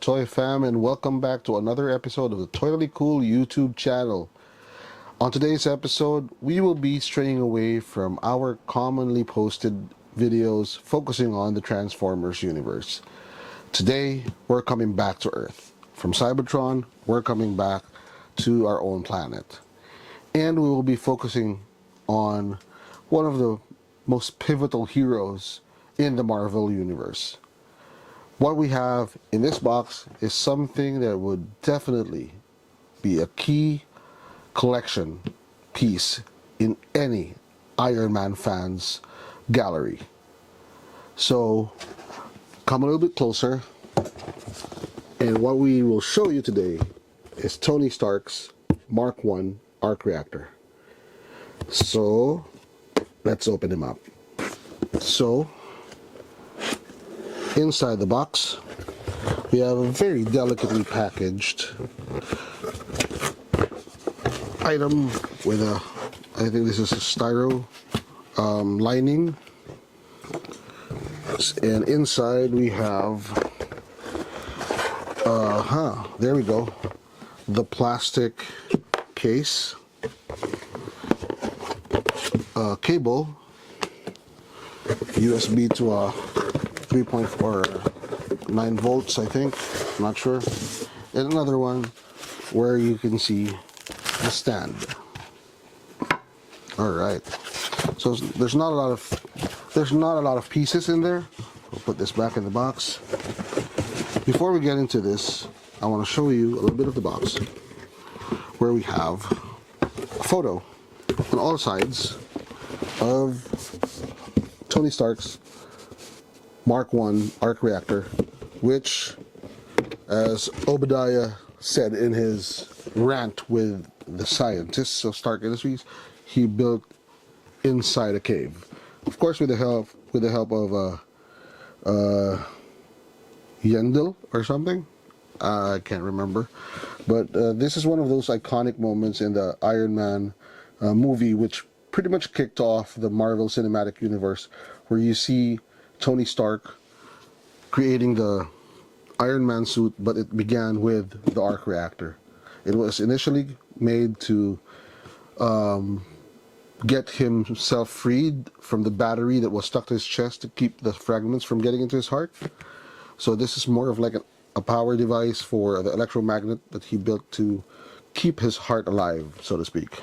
Toy Fam, and welcome back to another episode of the Totally Cool YouTube channel. On today's episode, we will be straying away from our commonly posted videos focusing on the Transformers universe. Today, we're coming back to Earth. From Cybertron, we're coming back to our own planet. And we will be focusing on one of the most pivotal heroes in the Marvel universe. What we have in this box is something that would definitely be a key collection piece in any Iron Man fans gallery. So come a little bit closer, and what we will show you today is Tony Stark's Mark I arc reactor. So let's open him up. So inside the box, we have a very delicately packaged item with I think this is a styro lining. And inside we have, there we go, the plastic case, cable, USB to a 3.4 9 volts, I think, I'm not sure, and another one where you can see the stand. All right, so there's not a lot of pieces in there. We'll put this back in the box. Before we get into this, I want to show you a little bit of the box where we have a photo on all sides of Tony Stark's Mark I arc reactor, which, as Obadiah said in his rant with the scientists of Stark Industries, he built inside a cave. Of course, with the help of Yendel or something. I can't remember, but this is one of those iconic moments in the Iron Man movie, which pretty much kicked off the Marvel Cinematic Universe, where you see Tony Stark creating the Iron Man suit, but it began with the arc reactor. It was initially made to get himself freed from the battery that was stuck to his chest to keep the fragments from getting into his heart. So this is more of like a power device for the electromagnet that he built to keep his heart alive, so to speak.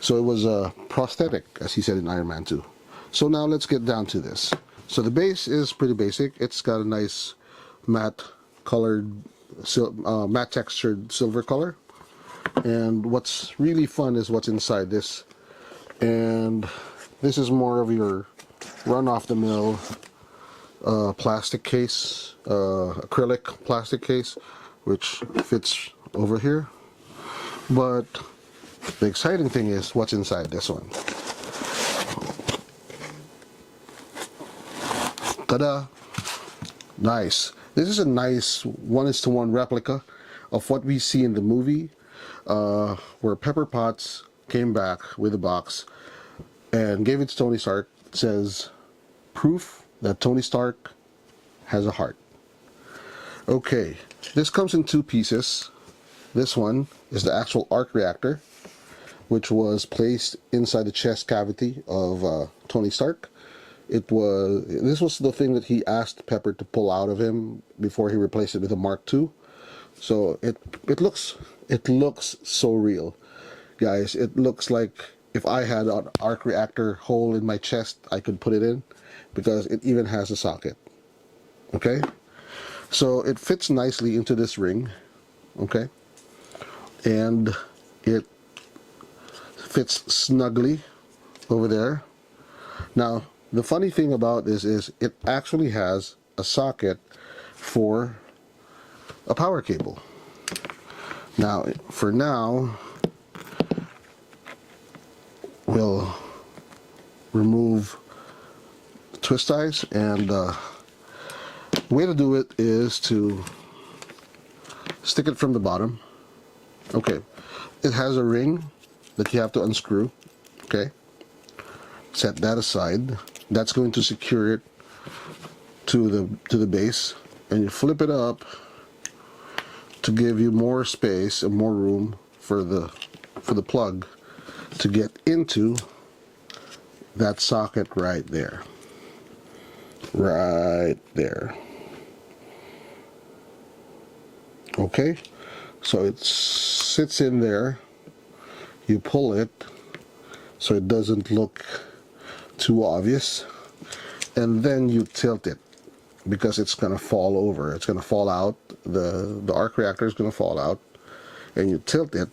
So it was a prosthetic, as he said in Iron Man 2. So now let's get down to this. So the base is pretty basic. It's got a nice matte colored, matte textured silver color. And what's really fun is what's inside this. And this is more of your run-off-the-mill plastic case, acrylic plastic case, which fits over here. But the exciting thing is what's inside this one. Ta-da! Nice. This is a nice 1:1 replica of what we see in the movie, where Pepper Potts came back with a box and gave it to Tony Stark. It says, proof that Tony Stark has a heart. Okay, this comes in two pieces. This one is the actual arc reactor, which was placed inside the chest cavity of Tony Stark. This was the thing that he asked Pepper to pull out of him before he replaced it with a Mark II. So it looks so real, guys. It looks like if I had an arc reactor hole in my chest, I could put it in, because it even has a socket. Okay, so it fits nicely into this ring. Okay, and it fits snugly over there. Now, the funny thing about this is it actually has a socket for a power cable. Now, for now, we'll remove the twist ties, and the way to do it is to stick it from the bottom. Okay, it has a ring that you have to unscrew. Okay, set that aside. That's going to secure it to the base, and you flip it up to give you more space and more room for the plug to get into that socket right there. Right there. Okay, so it sits in there. You pull it so it doesn't look too obvious, and then you tilt it because it's going to fall over. It's going to fall out. The arc reactor is going to fall out, and you tilt it.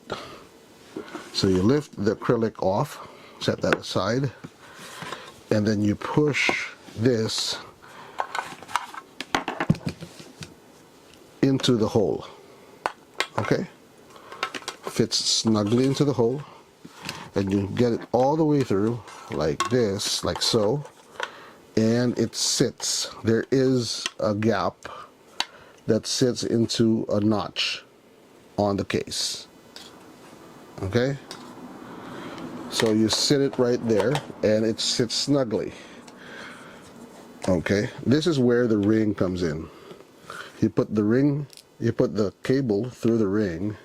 So you lift the acrylic off, set that aside, and then you push this into the hole. Okay, fits snugly into the hole, and you get it all the way through like this, like so, and it sits. There is a gap that sits into a notch on the case. Okay, so you sit it right there and it sits snugly. Okay, this is where the ring comes in. You put the cable through the ring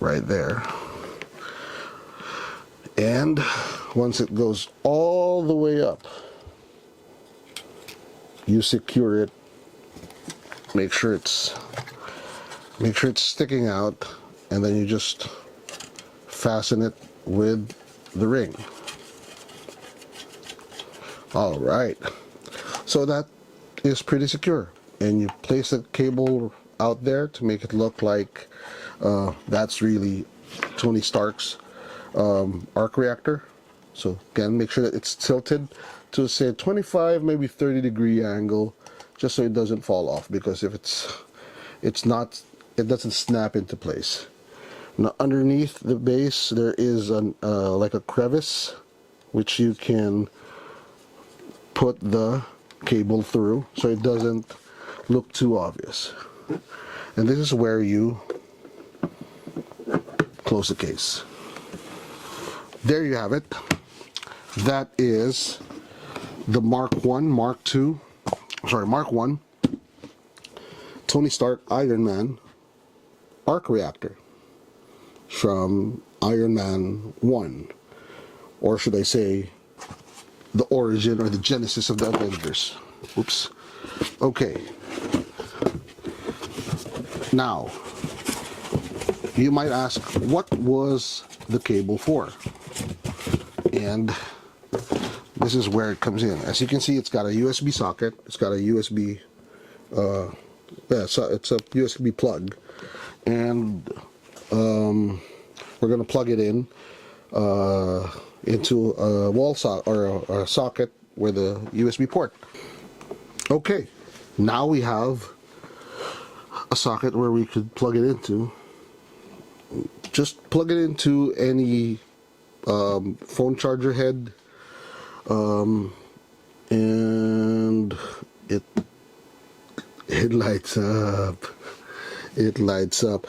right there, and once it goes all the way up, you secure it. Make sure it's sticking out, and then you just fasten it with the ring. All right, so that is pretty secure, and you place the cable out there to make it look like that's really Tony Stark's arc reactor. So again, make sure that it's tilted to say 25, maybe 30-degree angle, just so it doesn't fall off, because if it's not, it doesn't snap into place. Now underneath the base there is like a crevice which you can put the cable through so it doesn't look too obvious. And this is where you close the case. There you have it. That is the Mark 1 Tony Stark Iron Man arc reactor from Iron Man 1, or should I say the origin or the genesis of the Avengers. Oops. Okay. Now, you might ask, what was the cable for? And this is where it comes in. As you can see, it's got a USB socket. It's got a USB, so it's a USB plug, and we're going to plug it in into a wall socket or a socket with a USB port. Okay, now we have a socket where we could plug it into. Just plug it into any phone charger head, and it lights up. It lights up.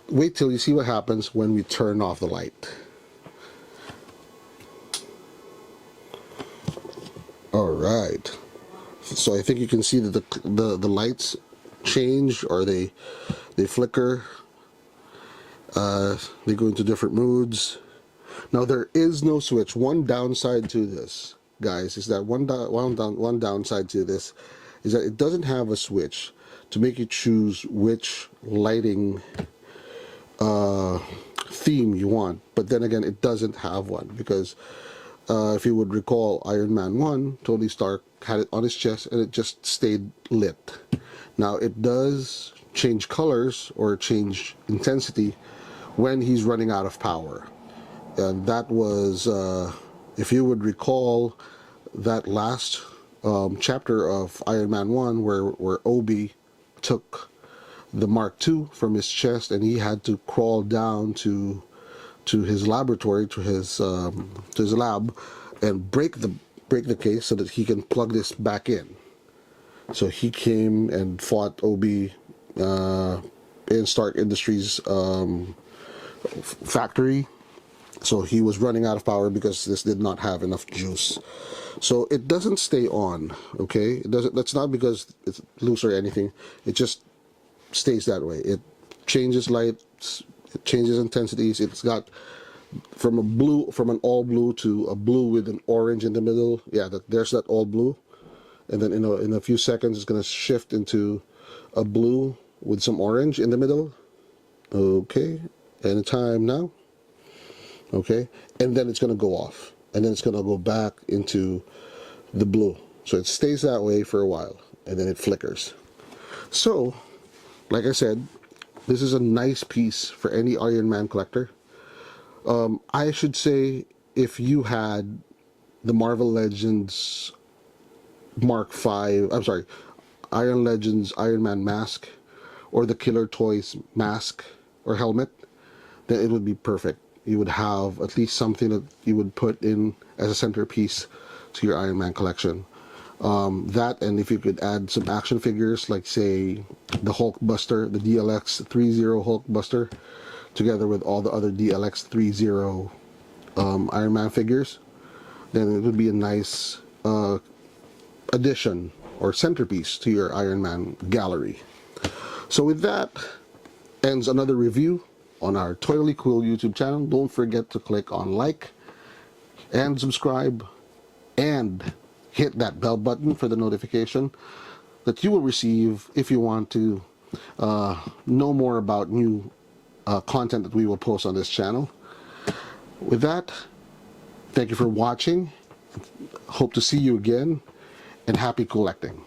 Wait till you see what happens when we turn off the light. All right. So I think you can see that the lights change, or they flicker. They go into different moods. Now there is no switch. One downside to this, guys, is that one downside to this is that it doesn't have a switch to make you choose which lighting theme you want. But then again, it doesn't have one, because if you would recall, Iron Man 1, Tony Stark had it on his chest and it just stayed lit. Now it does change colors or change intensity when he's running out of power. And that was, if you would recall, that last chapter of Iron Man 1 where Obi took the Mark II from his chest and he had to crawl down to his laboratory, to his lab, and break the case so that he can plug this back in. So he came and fought Obi in Stark Industries factory. So he was running out of power because this did not have enough juice. So it doesn't stay on, okay? It doesn't. That's not because it's loose or anything. It just stays that way. It changes lights, it changes intensities. It's got from an all blue to a blue with an orange in the middle. Yeah, there's that all blue, and then in a few seconds it's going to shift into a blue with some orange in the middle. Okay, and time now. Okay, and then it's going to go off, and then it's going to go back into the blue. So it stays that way for a while, and then it flickers. So, like I said, this is a nice piece for any Iron Man collector. I should say, if you had the Marvel Legends Mark V, I'm sorry, Iron Legends Iron Man mask, or the Killer Toys mask or helmet, then it would be perfect. You would have at least something that you would put in as a centerpiece to your Iron Man collection. That, and if you could add some action figures, like say the Hulkbuster, the DLX 30 Hulkbuster, together with all the other DLX 30 Iron Man figures, then it would be a nice addition or centerpiece to your Iron Man gallery. So with that ends another review on our Totally Cool YouTube channel. Don't forget to click on like and subscribe and hit that bell button for the notification that you will receive if you want to know more about new content that we will post on this channel. With that, thank you for watching. Hope to see you again, and happy collecting.